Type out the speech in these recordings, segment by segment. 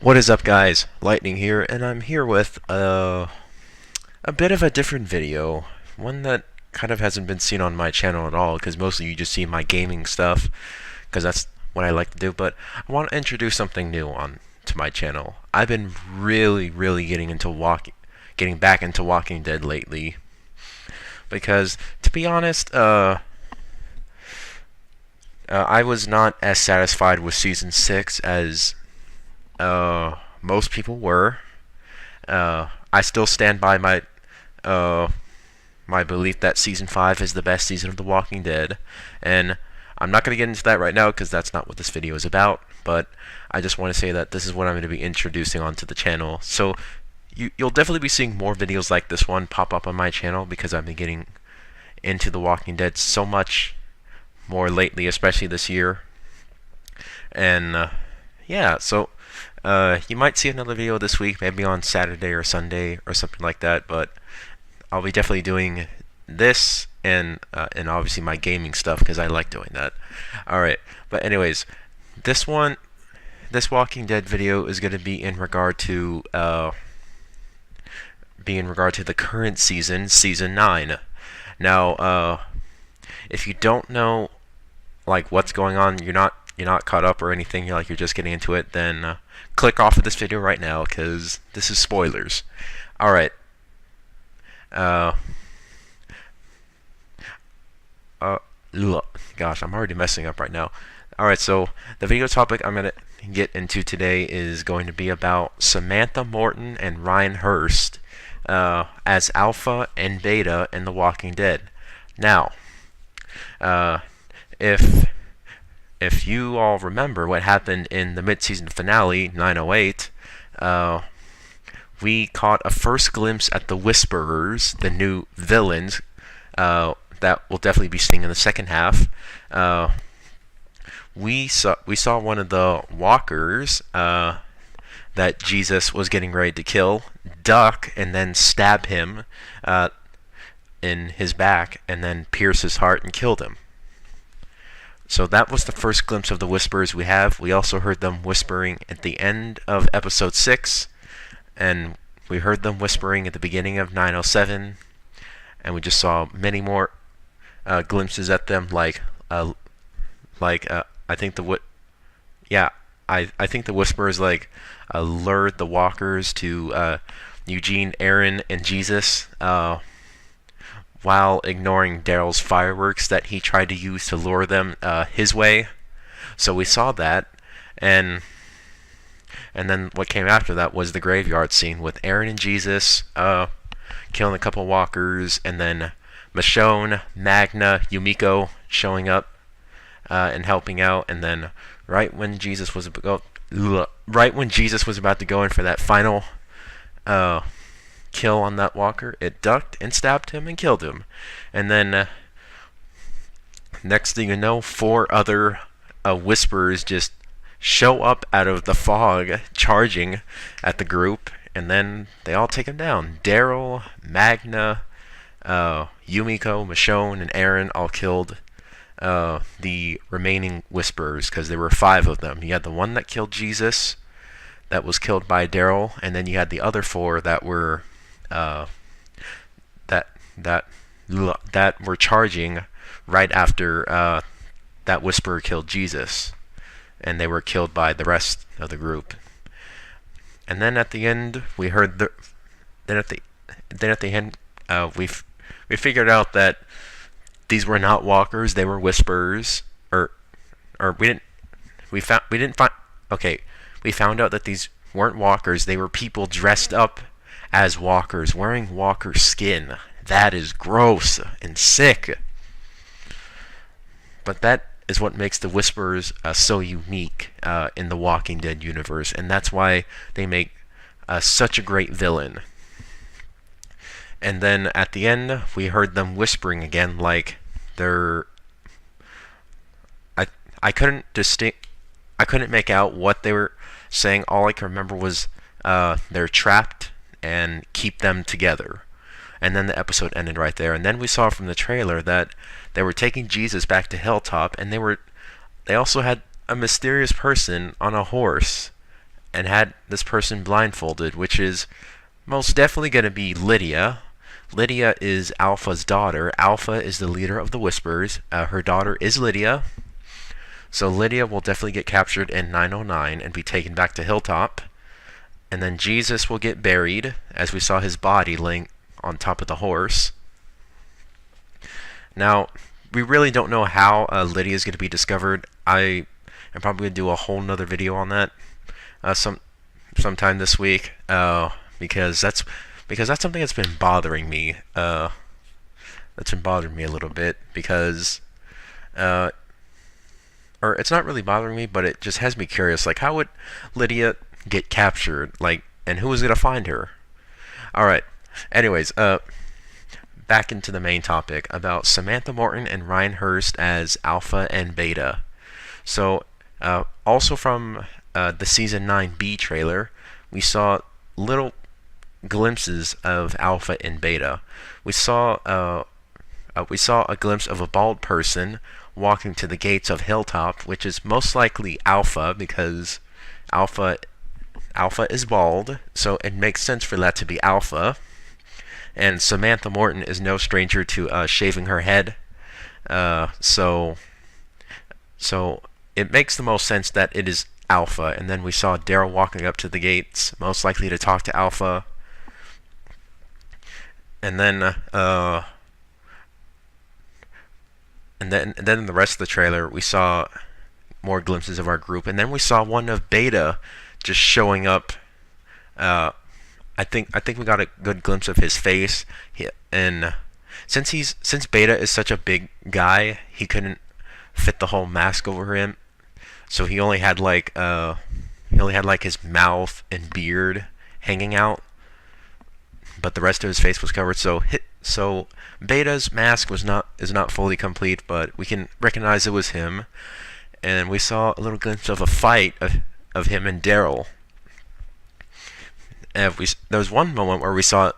What is up, guys? Lightning here, and I'm here with a bit of a different video. One that kind of hasn't been seen on my channel at all, because mostly you just see my gaming stuff, because that's what I like to do, but I want to introduce something new on to my channel. I've been really getting back into Walking Dead lately, because, to be honest, I was not as satisfied with Season 6 as most people were. I still stand by uh, my belief that Season 5 is the best season of The Walking Dead, and I'm not going to get into that right now because that's not what this video is about, but I just want to say that this is what I'm going to be introducing onto the channel. So you'll definitely be seeing more videos like this one pop up on my channel because I've been getting into The Walking Dead so much more lately, especially this year. And yeah, so you might see another video this week, maybe on Saturday or Sunday or something like that, but I'll be definitely doing this and obviously my gaming stuff because I like doing that. Alright, but anyways, this Walking Dead video is going to be in regard to the current season, Season 9. Now, if you don't know like what's going on, you're not caught up or anything, you're just getting into it, then click off of this video right now because this is spoilers. Alright. Gosh, I'm already messing up right now. Alright, so the video topic I'm going to get into today is going to be about Samantha Morton and Ryan Hurst as Alpha and Beta in The Walking Dead. Now, if you all remember what happened in the mid-season finale, 908, we caught a first glimpse at the Whisperers, the new villains, that we'll definitely be seeing in the second half. We saw one of the walkers that Jesus was getting ready to kill duck and then stab him in his back and then pierce his heart and killed him. So that was the first glimpse of the Whisperers we have. We also heard them whispering at the end of episode 6, and we heard them whispering at the beginning of 907, and we just saw many more glimpses at them, I think I think the Whisperers lured the walkers to Eugene, Aaron, and Jesus, while ignoring Daryl's fireworks that he tried to use to lure them his way. So we saw that, and then what came after that was the graveyard scene with Aaron and Jesus killing a couple walkers, and then Michonne, Magna, Yumiko showing up and helping out, and then right when Jesus was about to go in for that final kill on that walker, it ducked and stabbed him and killed him. And then next thing you know, 4 other Whisperers just show up out of the fog charging at the group, and then they all take him down. Daryl, Magna, Yumiko, Michonne, and Aaron all killed the remaining Whisperers, because there were 5 of them. You had the one that killed Jesus, that was killed by Daryl, and then you had the other 4 that were that were charging right after that Whisperer killed Jesus, and they were killed by the rest of the group. And then at the end, we heard we figured out that these were not walkers; they were Whisperers, we found out that these weren't walkers; they were people dressed up as walkers, wearing walker skin. That is gross and sick. But that is what makes the Whisperers so unique in the Walking Dead universe, and that's why they make such a great villain. And then at the end, we heard them whispering again, like they're. I couldn't make out what they were saying. All I can remember was they're trapped and keep them together. And then the episode ended right there. And then we saw from the trailer that they were taking Jesus back to Hilltop, and they also had a mysterious person on a horse and had this person blindfolded, which is most definitely going to be Lydia. Lydia is Alpha's daughter. Alpha is the leader of the Whisperers. Her daughter is Lydia. So Lydia will definitely get captured in 909 and be taken back to Hilltop. And then Jesus will get buried, as we saw his body laying on top of the horse. Now, we really don't know how Lydia is going to be discovered. I am probably going to do a whole nother video on that sometime this week, because that's something that's been bothering me. That's been bothering me a little bit, because or it's not really bothering me, but it just has me curious. Like, how would Lydia get captured? Like, and who was gonna find her? All right. Anyways, back into the main topic about Samantha Morton and Ryan Hurst as Alpha and Beta. So, also from the season 9B trailer, we saw little glimpses of Alpha and Beta. We saw a glimpse of a bald person walking to the gates of Hilltop, which is most likely Alpha, because Alpha is bald, so it makes sense for that to be Alpha. And Samantha Morton is no stranger to shaving her head, so it makes the most sense that it is Alpha. And then we saw Daryl walking up to the gates, most likely to talk to Alpha. And then in the rest of the trailer, we saw more glimpses of our group, and then we saw one of Beta just showing up. I think we got a good glimpse of his face, and since Beta is such a big guy, he couldn't fit the whole mask over him, so he only had like his mouth and beard hanging out, but the rest of his face was covered. So Beta's mask is not fully complete, but we can recognize it was him. And we saw a little glimpse of a fight of him and Daryl. There was one moment where we saw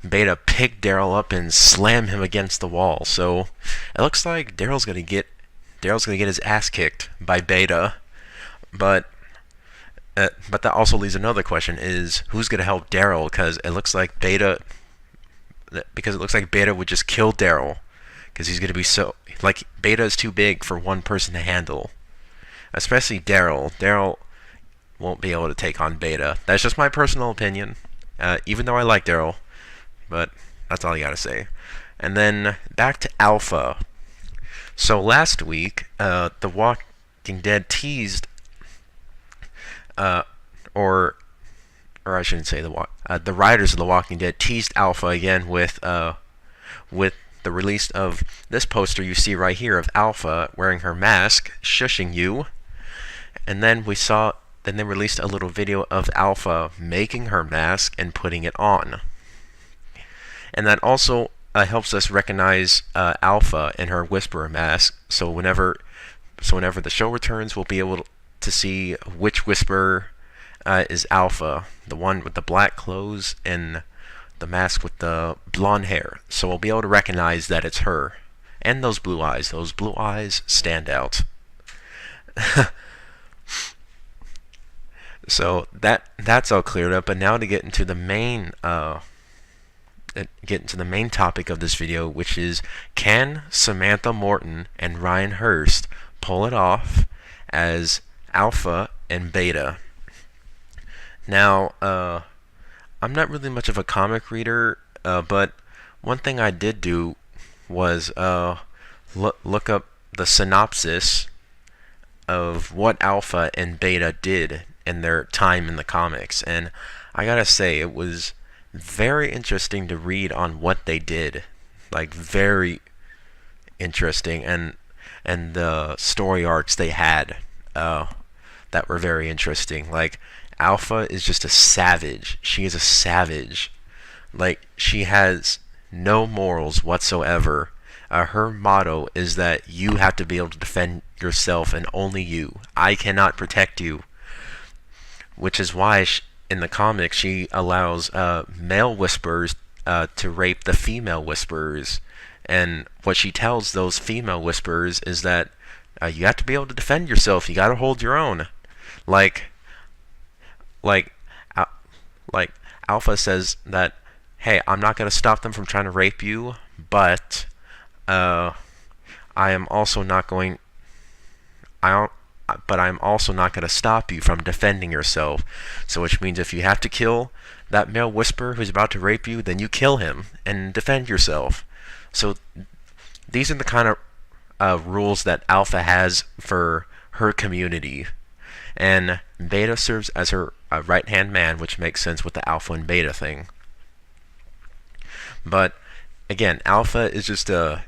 Beta pick Daryl up and slam him against the wall. So it looks like Daryl's gonna get his ass kicked by Beta. But that also leaves another question: is who's gonna help Daryl? Because it looks like Beta would just kill Daryl, because he's gonna be Beta is too big for one person to handle. Especially Daryl. Daryl won't be able to take on Beta. That's just my personal opinion. Even though I like Daryl, but that's all I gotta say. And then back to Alpha. So last week, The Walking Dead teased, or I shouldn't say the writers of The Walking Dead teased Alpha again with the release of this poster you see right here of Alpha wearing her mask, shushing you. And then they released a little video of Alpha making her mask and putting it on. And that also helps us recognize Alpha in her Whisperer mask. So whenever the show returns, we'll be able to see which Whisperer is Alpha, the one with the black clothes and the mask with the blonde hair. So we'll be able to recognize that it's her. And those blue eyes. Those blue eyes stand out. So that's all cleared up. But now to get into the main topic of this video, which is, can Samantha Morton and Ryan Hurst pull it off as Alpha and Beta? Now, I'm not really much of a comic reader, but one thing I did do was look up the synopsis of what Alpha and Beta did in their time in the comics, and I gotta say, it was very interesting to read on what they did. Like, very interesting, and the story arcs they had that were very interesting. Like, Alpha is just a savage. She is a savage. Like, she has no morals whatsoever. Her motto is that you have to be able to defend yourself, and only you. I cannot protect you. Which is why in the comics she allows male whisperers to rape the female whisperers. And what she tells those female whisperers is that you have to be able to defend yourself. You got to hold your own. Like like, like Alpha says that, hey, I'm not gonna stop them from trying to rape you, but I am also not going. I don't. But I'm also not going to stop you from defending yourself. So which means if you have to kill that male whisperer who's about to rape you, then you kill him and defend yourself. So these are the kind of rules that Alpha has for her community. And Beta serves as her right-hand man, which makes sense with the Alpha and Beta thing. But again, Alpha is just a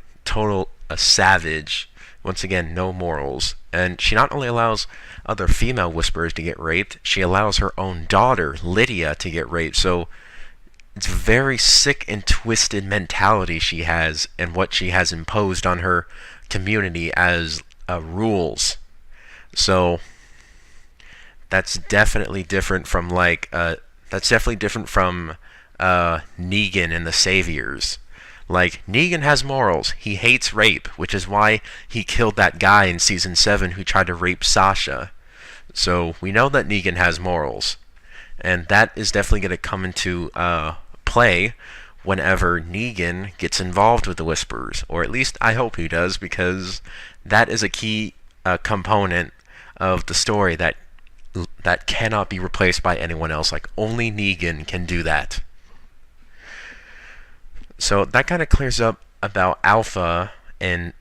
savage. Once again, no morals. And she not only allows other female whisperers to get raped, she allows her own daughter, Lydia, to get raped. So it's a very sick and twisted mentality she has and what she has imposed on her community as rules. So that's definitely different from Negan and the Saviors. Like, Negan has morals. He hates rape, which is why he killed that guy in Season 7 who tried to rape Sasha. So, we know that Negan has morals. And that is definitely going to come into play whenever Negan gets involved with the Whisperers. Or at least I hope he does, because that is a key component of the story that cannot be replaced by anyone else. Like, only Negan can do that. So that kind of clears up about Alpha and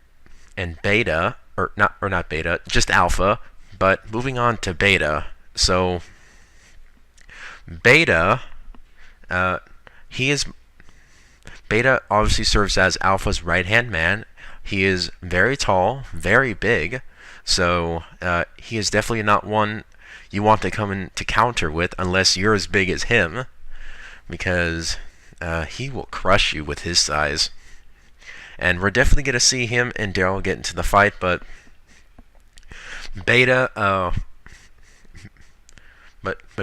Beta, or not Beta, just Alpha. But moving on to Beta. So Beta, Beta obviously serves as Alpha's right-hand man. He is very tall, very big. So he is definitely not one you want to come in to counter with unless you're as big as him, because he will crush you with his size. And we're definitely going to see him and Daryl get into the fight, but Beta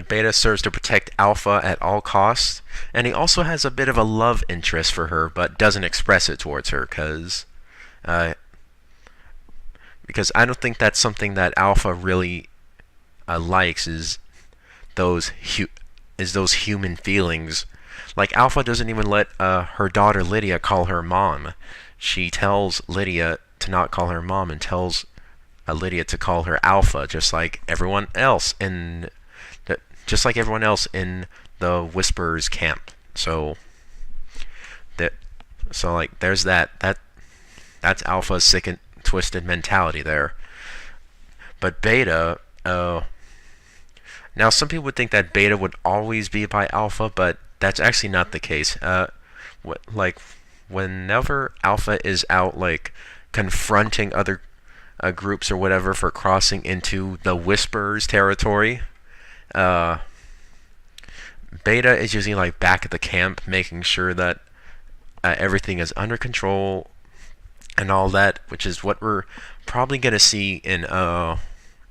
Beta serves to protect Alpha at all costs, and he also has a bit of a love interest for her, but doesn't express it towards her, because I don't think that's something that Alpha really likes, is those human feelings. Like, Alpha doesn't even let her daughter Lydia call her mom. She tells Lydia to not call her mom and tells Lydia to call her Alpha, just like everyone else in the Whisperers camp. So there's that's Alpha's sick and twisted mentality there. But Beta, now some people would think that Beta would always be by Alpha, but that's actually not the case. Whenever Alpha is out, like, confronting other groups or whatever for crossing into the Whisperers territory, Beta is usually, like, back at the camp, making sure that everything is under control and all that, which is what we're probably gonna see in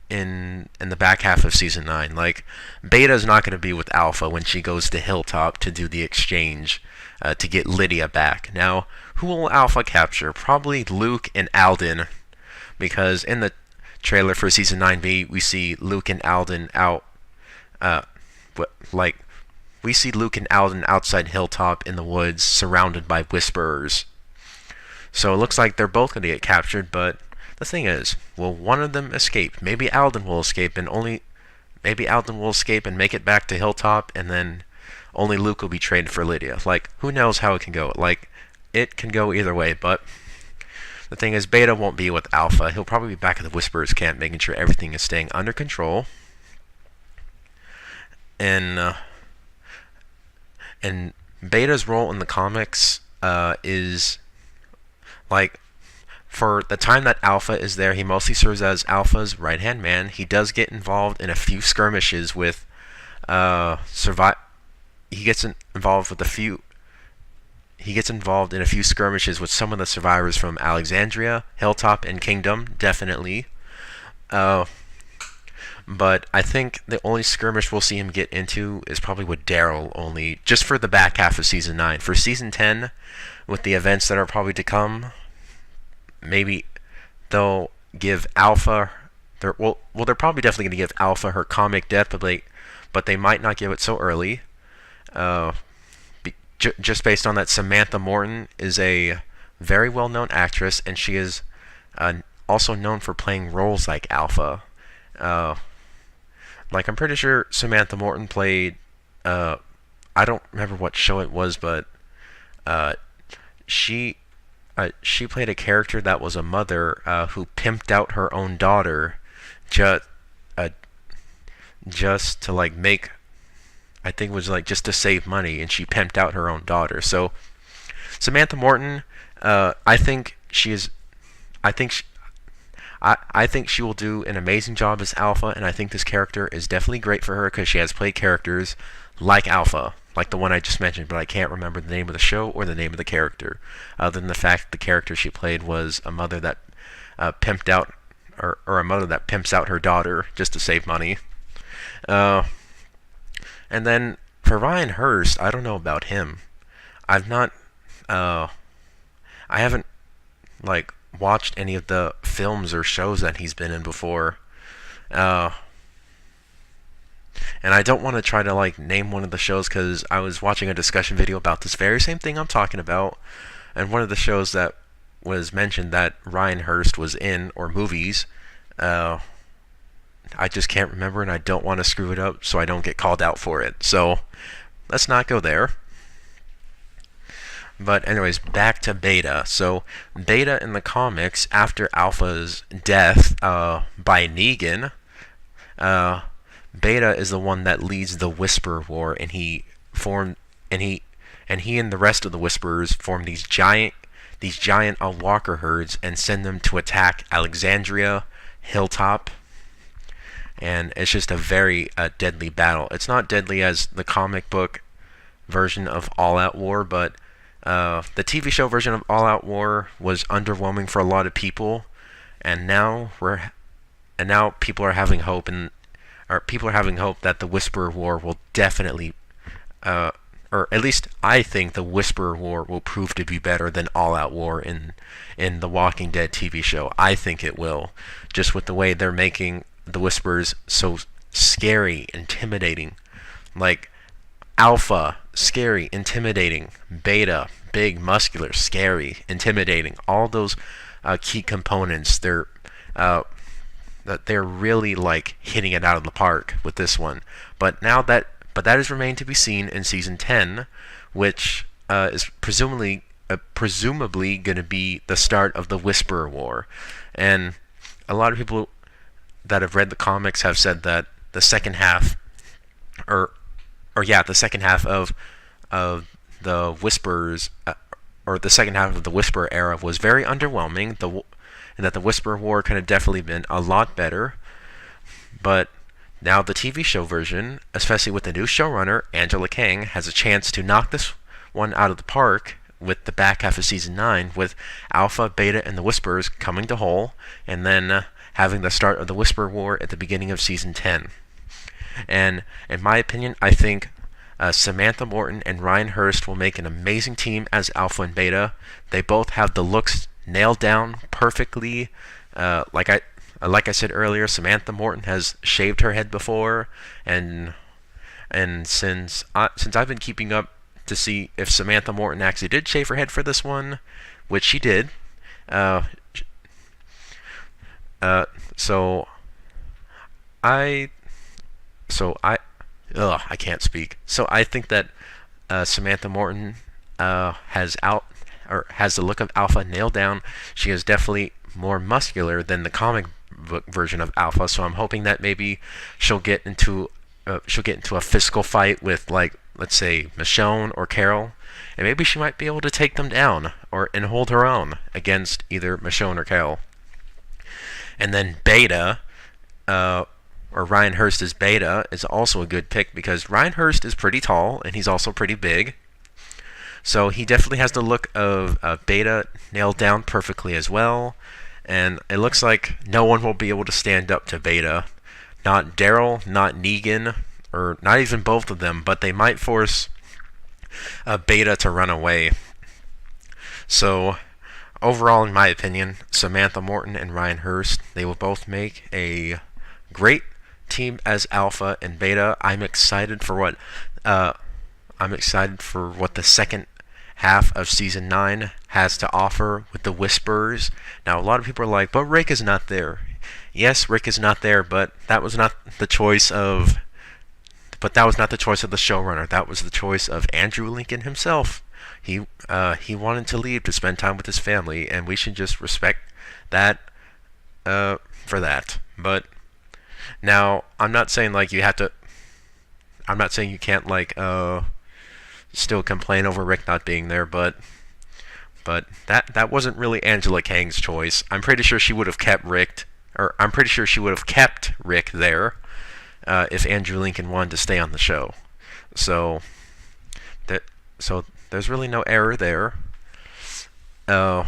the back half of Season 9. Like, Beta's not going to be with Alpha when she goes to Hilltop to do the exchange to get Lydia back. Now, who will Alpha capture? Probably Luke and Alden, because in the trailer for Season 9B, we see Luke and Alden we see Luke and Alden outside Hilltop in the woods, surrounded by Whisperers. So it looks like they're both going to get captured, but the thing is, will one of them escape? Maybe Alden will escape and make it back to Hilltop, and then only Luke will be traded for Lydia. Like, who knows how it can go? Like, it can go either way, but the thing is, Beta won't be with Alpha. He'll probably be back at the Whisperers camp, making sure everything is staying under control. And Beta's role in the comics is, like, for the time that Alpha is there, he mostly serves as Alpha's right-hand man. He does get involved in a few skirmishes with He gets involved in a few skirmishes with some of the survivors from Alexandria, Hilltop, and Kingdom, definitely. But I think the only skirmish we'll see him get into is probably with Daryl only, just for the back half of Season 9. For Season 10, with the events that are probably to come, maybe they'll give Alpha they're probably definitely going to give Alpha her comic death, but they might not give it so early. Uh, just based on that, Samantha Morton is a very well-known actress, and she is also known for playing roles like Alpha. Uh, like I'm pretty sure Samantha Morton played. I don't remember what show it was, but uh, she she played a character that was a mother who pimped out her own daughter, just uh, just to like make. I think it was like just to save money, and she pimped out her own daughter. So Samantha Morton, I think she is. I think she, I think she will do an amazing job as Alpha, and I think this character is definitely great for her because she has played characters like Alpha, like the one I just mentioned, but I can't remember the name of the show or the name of the character, other than the fact that the character she played was a mother that pimped out, or a mother that pimps out her daughter just to save money. Uh, and then for Ryan Hurst, I don't know about him. I've not, I haven't like watched any of the films or shows that he's been in before. Uh, and I don't want to try to like name one of the shows because I was watching a discussion video about this very same thing I'm talking about, and one of the shows that was mentioned that Ryan Hurst was in, or movies, I just can't remember, and I don't want to screw it up so I don't get called out for it. So let's not go there. But anyways, back to Beta. So Beta in the comics, after Alpha's death by Negan, Beta is the one that leads the Whisper War, and he and the rest of the Whisperers form these giant Walker herds and send them to attack Alexandria Hilltop. And it's just a very deadly battle. It's not deadly as the comic book version of All Out War, but the TV show version of All Out War was underwhelming for a lot of people, and now people are having hope, that the Whisperer War will definitely, or at least I think the Whisperer War will prove to be better than All Out War in the Walking Dead TV show. I think it will, just with the way they're making the Whisperers so scary, intimidating, like Alpha, scary, intimidating. Beta, big, muscular, scary, intimidating. All those key components, they're really like hitting it out of the park with this one. But that is remained to be seen in season 10, which is presumably going to be the start of the Whisperer War. And a lot of people that have read the comics have said that the second half, the second half of the Whisperers, or the second half of the Whisperer era was very underwhelming. And that the Whisperer War could have definitely been a lot better. But now the TV show version, especially with the new showrunner Angela Kang, has a chance to knock this one out of the park with the back half of season 9, with Alpha, Beta, and the Whisperers coming to Hull, and then having the start of the Whisperer War at the beginning of season 10. And in my opinion, I think Samantha Morton and Ryan Hurst will make an amazing team as Alpha and Beta. They both have the looks nailed down perfectly. Like I said earlier, Samantha Morton has shaved her head before, and since I've been keeping up to see if Samantha Morton actually did shave her head for this one, which she did. I can't speak. So I think that Samantha Morton has the look of Alpha nailed down. She is definitely more muscular than the comic book version of Alpha. So I'm hoping that maybe she'll get into a physical fight with, like, let's say Michonne or Carol, and maybe she might be able to take them down and hold her own against either Michonne or Carol. And then Beta, or Ryan Hurst as Beta, is also a good pick because Ryan Hurst is pretty tall and he's also pretty big. So he definitely has the look of Beta nailed down perfectly as well. And it looks like no one will be able to stand up to Beta. Not Daryl, not Negan, or not even both of them, but they might force Beta to run away. So overall, in my opinion, Samantha Morton and Ryan Hurst, they will both make a great team as Alpha and Beta. I'm excited for what the second half of season 9 has to offer with the Whisperers. Now, a lot of people are like, but Rick is not there. Yes, Rick is not there, but that was not the choice of the showrunner. That was the choice of Andrew Lincoln himself. He wanted to leave to spend time with his family, and we should just respect that for that. But now, I'm not saying like you have to. I'm not saying you can't like still complain over Rick not being there, but that wasn't really Angela Kang's choice. I'm pretty sure she would have kept Rick there if Andrew Lincoln wanted to stay on the show. So there's really no error there. But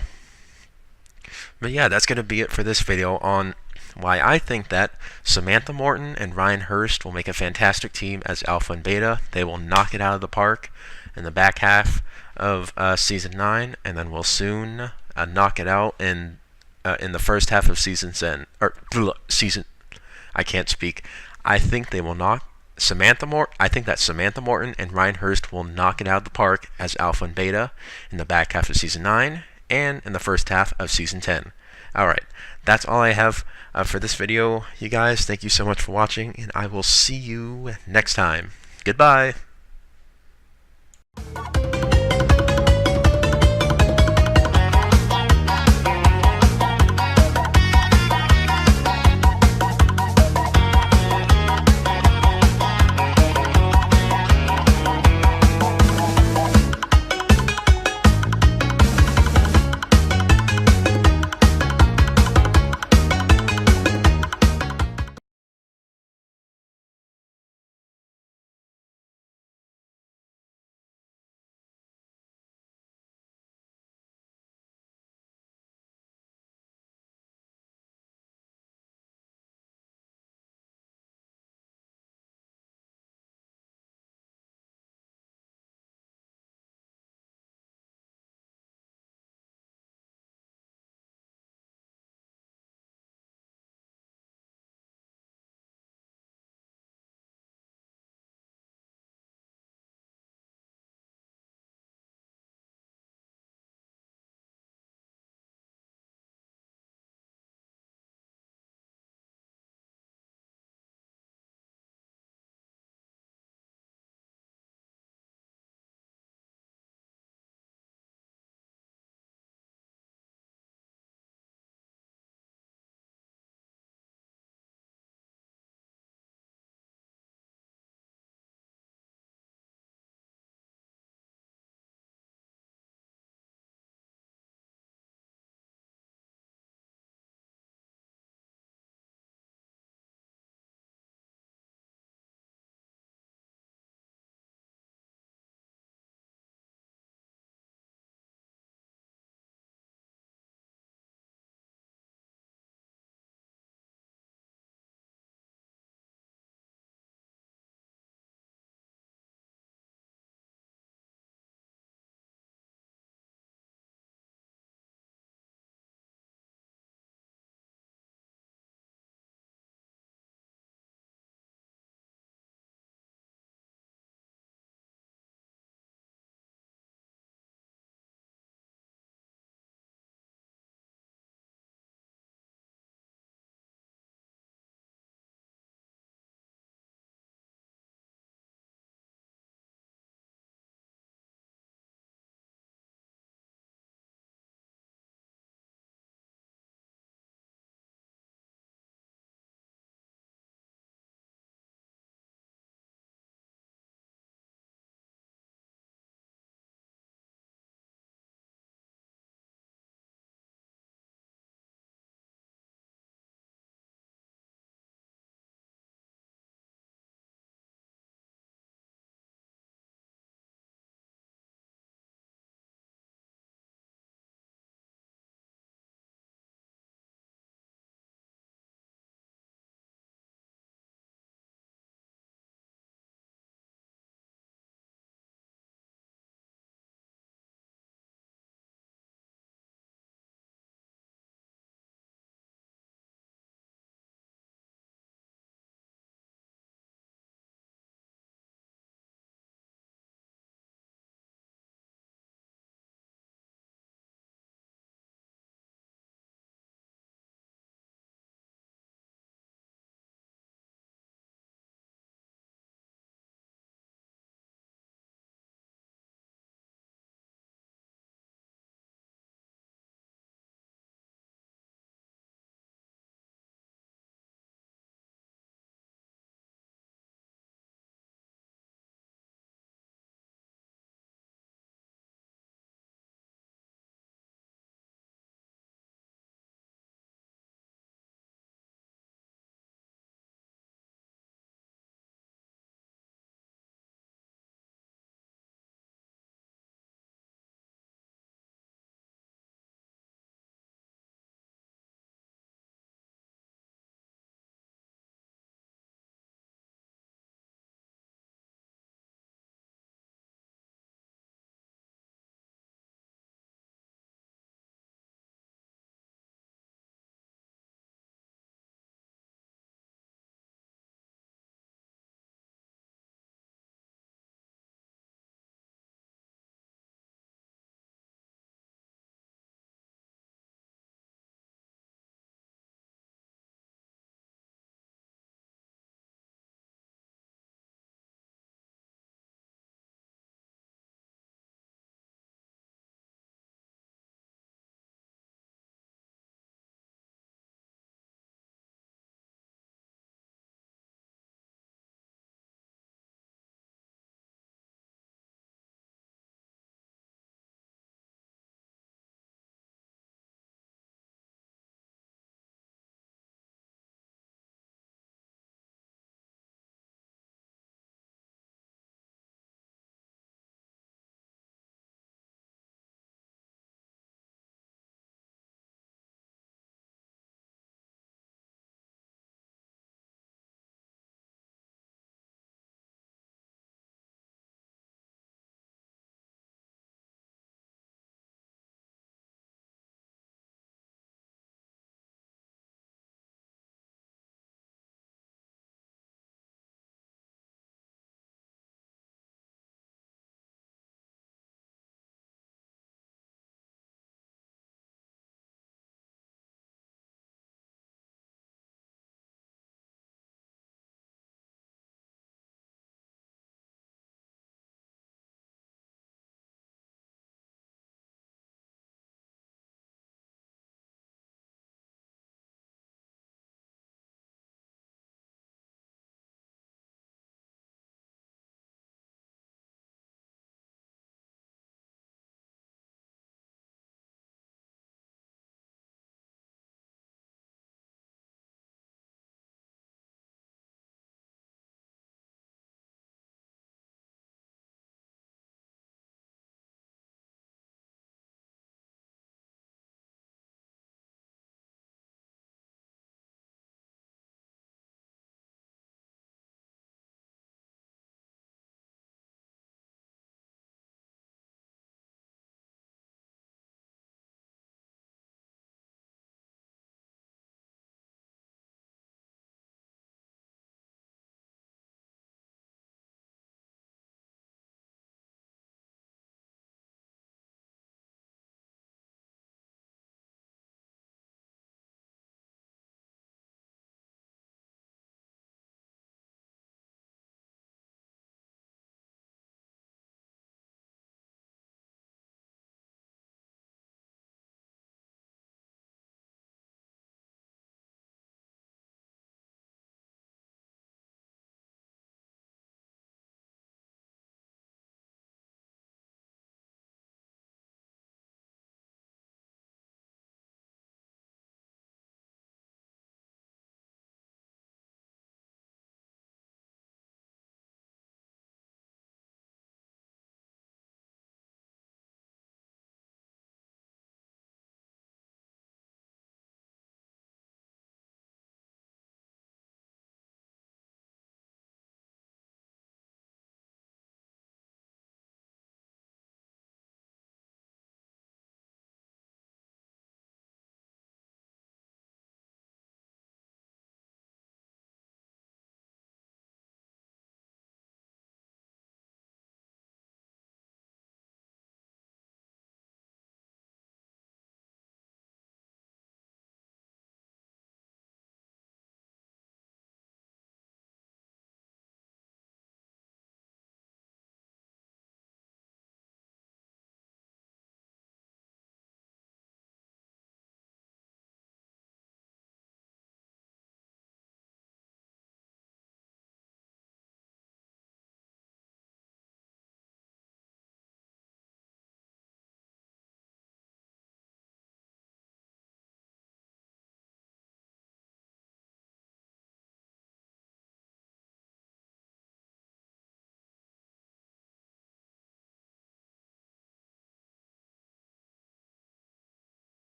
yeah, that's gonna be it for this video on why I think that Samantha Morton and Ryan Hurst will make a fantastic team as Alpha and Beta. They will knock it out of the park in the back half of season 9, and then we'll soon knock it out in the first half of season 10. I can't speak. I think they will knock I think that Samantha Morton and Ryan Hurst will knock it out of the park as Alpha and Beta in the back half of season 9 and in the first half of season 10. Alright, that's all I have for this video, you guys. Thank you so much for watching, and I will see you next time. Goodbye!